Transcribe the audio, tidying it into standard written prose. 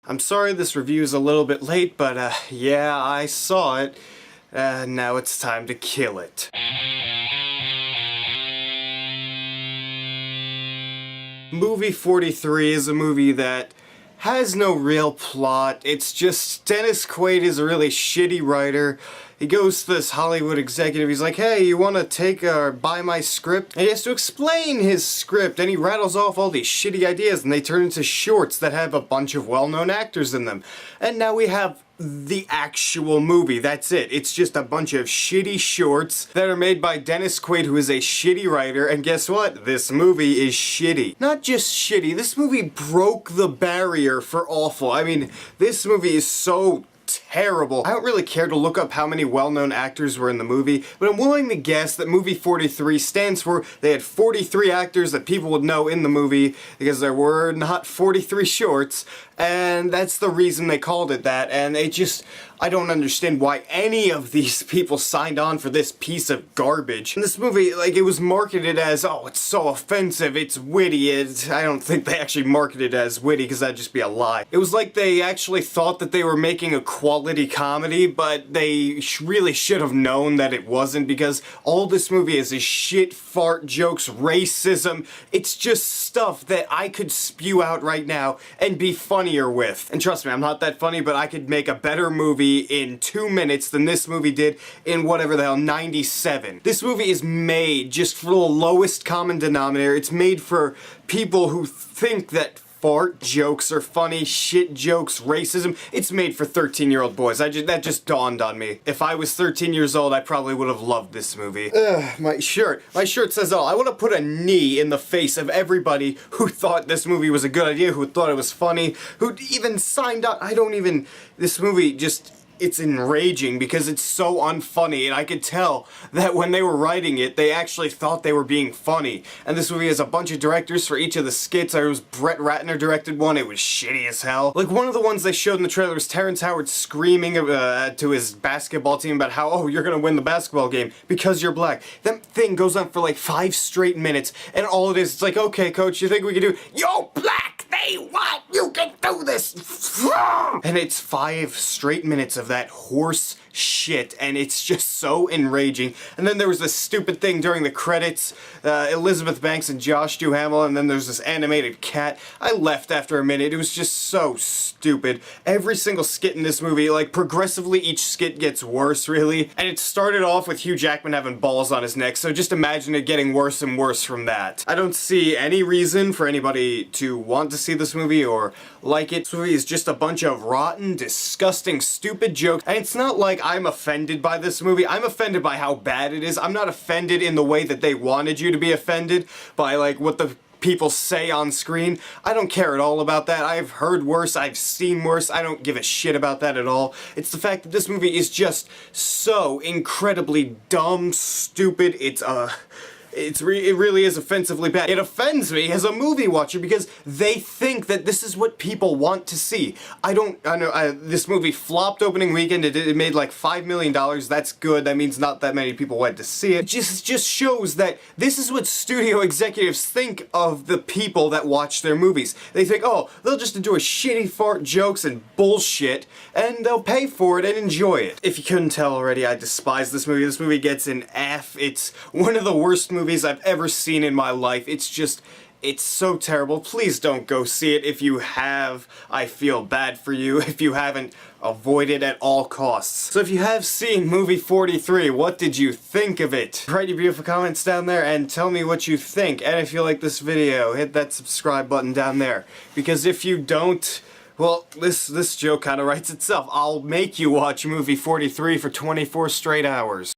I'm sorry this review is a little bit late, but yeah, I saw it. Now it's time to kill it. Movie 43 is a movie that has no real plot. It's just Dennis Quaid is a really shitty writer. He goes to this Hollywood executive, he's like, hey, you wanna take or buy my script? And he has to explain his script, and he rattles off all these shitty ideas, and they turn into shorts that have a bunch of well-known actors in them. And now we have the actual movie, that's it. It's just a bunch of shitty shorts that are made by Dennis Quaid, who is a shitty writer, and guess what? This movie is shitty. Not just shitty, this movie broke the barrier for awful. I mean, this movie is so terrible. I don't really care to look up how many well-known actors were in the movie, but I'm willing to guess that movie 43 stands for they had 43 actors that people would know in the movie because there were not 43 shorts, and that's the reason they called it that, and I don't understand why any of these people signed on for this piece of garbage. And this movie, like, it was marketed as, oh, it's so offensive, it's witty. I don't think they actually marketed it as witty, because that'd just be a lie. It was like they actually thought that they were making a quality comedy, but they really should have known that it wasn't, because all this movie is shit, fart jokes, racism. It's just stuff that I could spew out right now and be funnier with. And trust me, I'm not that funny, but I could make a better movie in 2 minutes than this movie did in whatever the hell, 97. This movie is made just for the lowest common denominator. It's made for people who think that fart jokes are funny, shit jokes, racism. It's made for 13-year-old boys. That just dawned on me. If I was 13 years old, I probably would have loved this movie. Ugh, my shirt. My shirt says all. I want to put a knee in the face of everybody who thought this movie was a good idea, who thought it was funny, who even signed up. This movie just, it's enraging because it's so unfunny, and I could tell that when they were writing it, they actually thought they were being funny. And this movie has a bunch of directors for each of the skits. There was Brett Ratner directed one, it was shitty as hell. Like, one of the ones they showed in the trailer was Terrence Howard screaming to his basketball team about how, oh, you're gonna win the basketball game because you're black. That thing goes on for like 5 straight minutes, and all it is, it's like, okay, coach, you think we can do, yo, black, they want, you can do this! And it's 5 straight minutes of that horse shit, and it's just so enraging. And then there was this stupid thing during the credits, Elizabeth Banks and Josh Duhamel, and then there's this animated cat. I left after a minute. It was just so stupid. Every single skit in this movie, like, progressively each skit gets worse, really. And it started off with Hugh Jackman having balls on his neck, so just imagine it getting worse and worse from that. I don't see any reason for anybody to want to see this movie or like it. This movie is just a bunch of rotten, disgusting, stupid jokes, and it's not like I'm offended by this movie. I'm offended by how bad it is. I'm not offended in the way that they wanted you to be offended by, like, what the people say on screen. I don't care at all about that. I've heard worse, I've seen worse, I don't give a shit about that at all. It's the fact that this movie is just so incredibly dumb, stupid, it really is offensively bad. It offends me as a movie watcher because they think that this is what people want to see. I know this movie flopped opening weekend. It made like $5 million. That's good. That means not that many people went to see it. It just shows that this is what studio executives think of the people that watch their movies. They think, oh, they'll just enjoy shitty fart jokes and bullshit, and they'll pay for it and enjoy it. If you couldn't tell already, I despise this movie. This movie gets an F. It's one of the worst movies I've ever seen in my life. It's so terrible. Please don't go see it. If you have, I feel bad for you. If you haven't, avoid it at all costs. So if you have seen movie 43, what did you think of it? Write your beautiful comments down there and tell me what you think. And if you like this video, hit that subscribe button down there. Because if you don't, well, this joke kind of writes itself. I'll make you watch movie 43 for 24 straight hours.